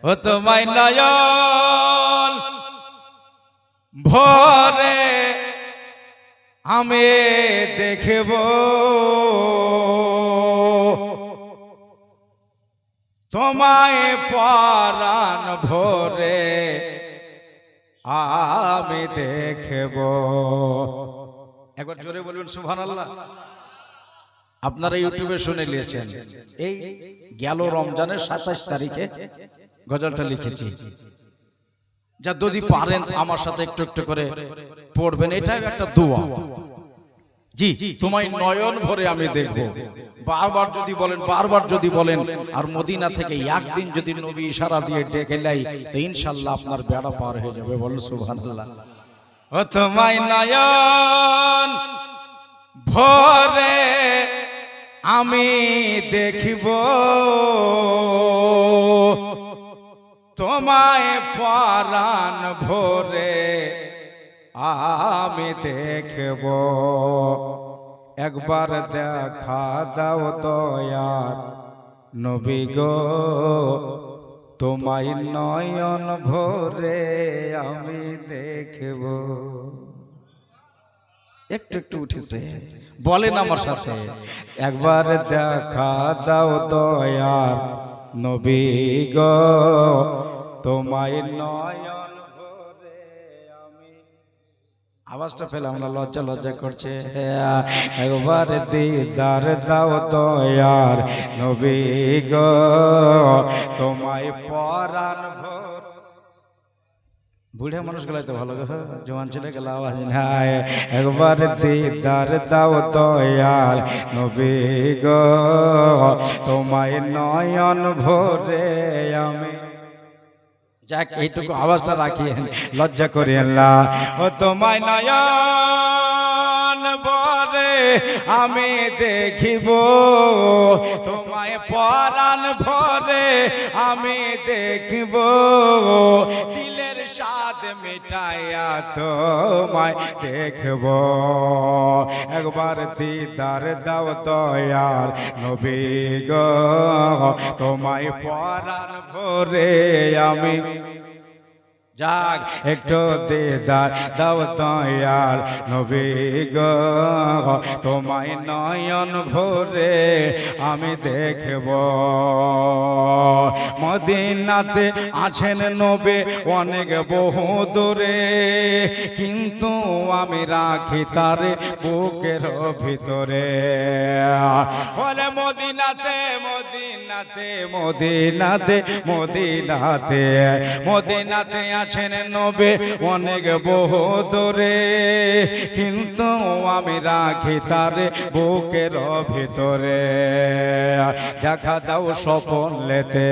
ও তোমায় নয়ন ভরে আমি দেখব, তোমায় পরাণ ভরে আমি দেখব। একবার জোরে বলুন সুবহানাল্লাহ। আপনারা ইউটিউবে শুনে নিয়েছেন, এই গেল রমজানের 27 তারিখে গজলটা লিখেছি। যা যদি পারেন আমার সাথে একটু একটু করে পড়বেন, এটাই একটা দোয়া। জি, তোমায় নয়ন ভরে আমি দেখব। বারবার যদি বলেন, বারবার যদি বলেন, আর মদিনা থেকে একদিন যদি নবী ইশারা দিয়ে ডেকে নেয়, তো ইনশাআল্লাহ আপনার বেড়া পার হয়ে যাবে। বলুন সুবহানাল্লাহ। ও তোমায় নয়ন ভরে আমি দেখিব, তোমায় পরাণ ভরে আমি দেখব। একবার দেখা দাও দয়ার নবী গো, তোমায় নয়ন ভরে আমি দেখব। একটু একটু উঠেছে, বলেন আমার সাথে, একবার দেখা দাও দয়ার নবী গো, তোমায় নয়ন ভরে আমি। আওয়াজটা পেলাম না, লজ্জা লজ্জা করছে। একবার দিদার দাও দয়ার নবী গো, তোমায় পরাণ ভরে। বুড়া মানুষ গেলে তো ভালো, জওয়ান ছেলে গেলে আওয়াজ নাই। একবার দিদার দাও দয়াল নবী গো, তোমায় নয়ন ভরে আমি। যাক, এইটুকু আওয়াজটা রাখিয়ে লজ্জা করিয়েন না। ও তোমায় নয়ন ভরে আমি দেখিব, তোমায় পরাণ ভরে আমি দেখিব। দিলের স্বাদ মিটাইয়া তোমায় দেখব। একবার দিদার দাও দয়াল নবী গো, তোমায় পরাণ ভরে আমি। যাক, একটু দিদার দাও দয়াল নবী গো, তোমায় নয়ন ভরে আমি দেখব। মদিনাতে আছেন নবী অনেক বহু দূরে, কিন্তু আমি রাখি তারে বুকের ভিতরে। বলে মদিনাতে মদিনাতে মদিনাতে মদিনাতে মদিনাতে আছেন নবী অনেক বহু দূরে, কিন্তু আমি রাখি তারে বুকের ভিতরে। দেখা দাও স্বপনেতে,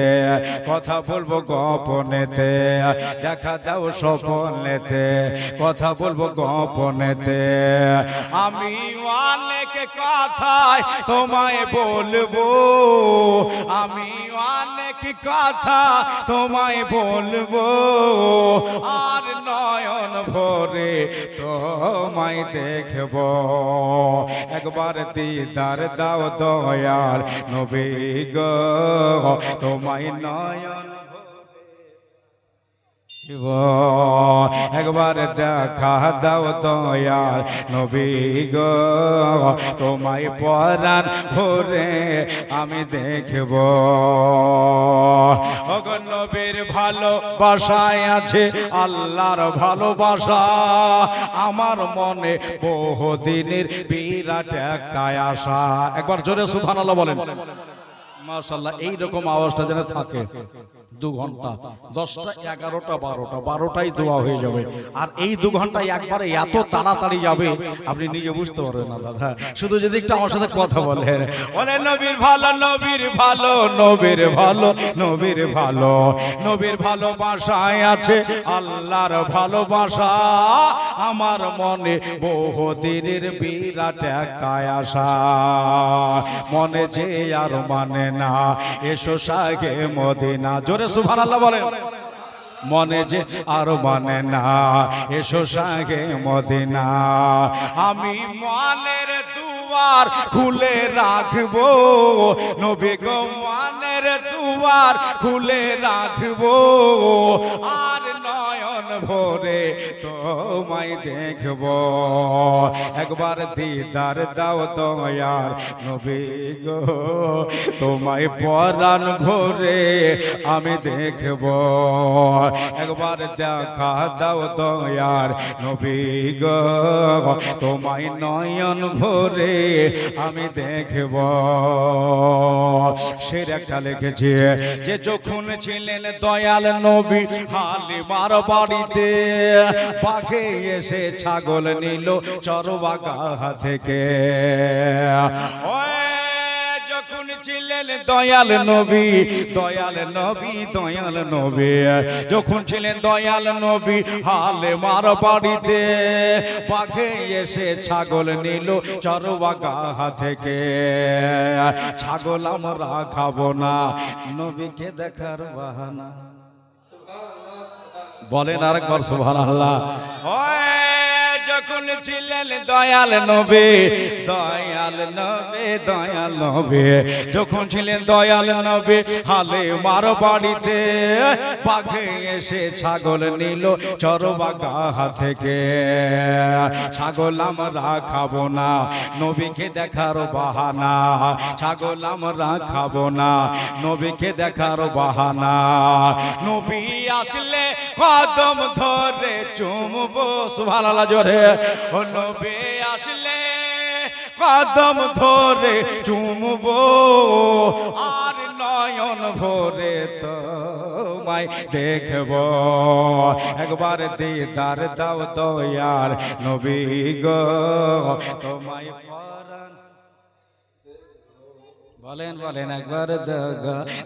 কথা বলবো গোপনেতে। দেখা দাও স্বপনেতে, কথা বলবো গোপনেতে। আমি অনেক কথায় তোমায় বলবো, আমি অনেক কথা তোমায় বলবো, আর নয়ন ভরে তোমায় দেখব। একবার দিদার দাও দয়াল নবী গো, তোমায় নয়ন একবার দেখা দাও দয়াল নবী গো, তোমায় পরাণ ভরে আমি দেখব। ওগো নবীর ভালোবাসায় আছে আল্লাহর ভালোবাসা, আমার মনে বহুদিনের বিরাট একটা আশা। একবার জোরে সুবহানাল্লাহ বলেন। মাশাআল্লাহ, এইরকম আওয়াজটা যেন থাকে 2 ঘন্টা, 10টা 11টা 12টাই দোয়া হয়ে যাবে। আর এই 2 ঘন্টায় একবারে এত তাড়াতাড়ি যাবে আপনি নিজে বুঝতে পারবেন না দাদা। শুধু যদি একটু আমার সাথে কথা বলেন, বলে নবীর ভালো নবীর ভালো নবীর ভালো নবীর ভালো, নবীর ভালোবাসায় আছে আল্লাহর ভালোবাসা, আমার মনে বহুদিনের বিরাট একটা আশা। মনে যে আর মানে না, এসো শাহে মদিনা। জোরে সুবহানাল্লাহ বলেন। মনে যে আর মানে না, এসো শাহে মদিনা। আমি মনের দুয়ার খুলে রাখবো নবী গো, মনের দুয়ার দুয়ার খুলে রাখবো আর নয়ন ভরে তোমায় দেখবো একবার দিদার দাও দয়ার নবী গো তোমায় পরাণ ভরে আমি দেখবো একবার দেখা দাও দয়ার নবী গো তোমায় নয়ন ভরে আমি দেখব সের একটা লিখেছে যে যখন ছিলেন দয়াল নবী হালিমার বাড়িতে পাখে এসে ছাগল নিল চরবাগা থেকে যখন ছিলেন দয়াল নবী দয়াল নবী দয়াল নবী যখন ছিলেন দয়াল নবী হালিমার বাড়িতে পাখে এসে ছাগল নিল চরবাগা থেকে ছাগল আমরা খাবো না নবীকে দেখার বাহানা বলেন আরেকবার সুবহানাল্লাহ যখন ছিলেন দয়াল নবী দয়াল নবী দয়াল নবী যখন ছিলেন দয়াল নবী হালিমার বাড়িতে পাখে এসে ছাগল নিল চরবাগা থেকে ছাগল আমরা খাবো না নবীকে দেখার বাহানা ছাগল আমরা খাবো না নবীকে দেখার বাহানা নবী আসলে কদম ধরে চুমবো সুবহানাল্লাহ জোরে ও নবী আসলে কদম ধরে চুমবো আর নয়ন ভরে তোমায় দেখবো একবার দিদার দাও দয়ার নবী গো তোমায় পরাণ বলেন বলেন একবার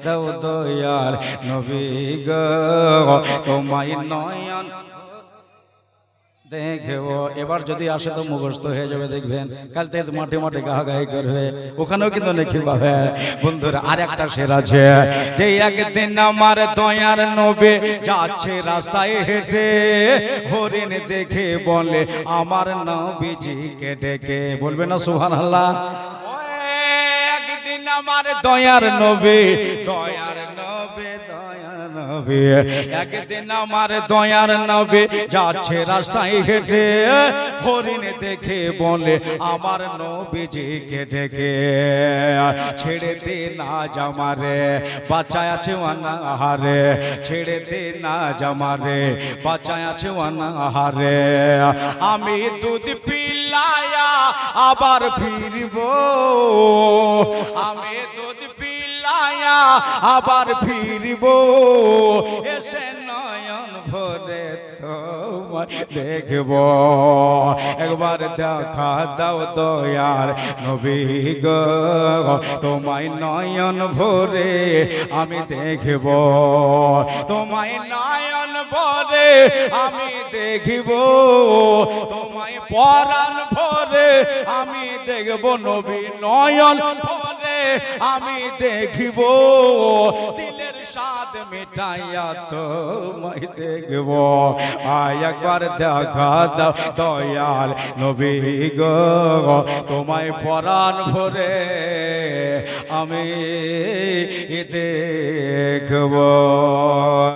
দাও দয়ার নবী গো তোমায় নয়ন দেখবো এবার যদি আসে তো মুখস্থ হয়ে যাবে দেখবেন কাল থেকে মাঠে মাঠে গাহাগাহি করবে ওখানেও কিন্তু নাকি পাবে বন্ধুরা আর একটা শের আছে যে একদিন আমার দয়ার নবী যাচ্ছে রাস্তায় হেঁটে হরিণ দেখে বলে আমার নবীজিকে ডেকে বলবে না সুবহানাল্লাহ একদিন আমার দয়ার নবী দয়ার নবী দয়ার নবী একদিন আমার দয়ার নবী যাচ্ছে রাস্তায় হেঁটে হরিণ দেখে বলে আমার নবীজিকে ডেকে ছেড়ে দে না জামারে বাচ্চায় আছে অনাহারে ছেড়ে দে না জামারে বাচ্চায় আছে অনাহারে আমি দুধ পিলায়া আবার ফিরবো আমি দুধ পিলায়া আবার ফিরবো এসে নয়ন ভরে তোমায় দেখবো একবার দেখা দাও দয়ার নবী গো তোমায় নয়ন ভরে আমি দেখবো তোমায় নয়ন ভরে আমি দেখবো তোমায় পরাণ ভরে আমি দেখবো নবী নয়ন ভরে আমি দেখিব দিলের স্বাদ মিটাইয়া তোমায় দেখব আয় একবার দেখা দাও দয়াল নবী গো তোমায় পরাণ ভরে আমি দেখব।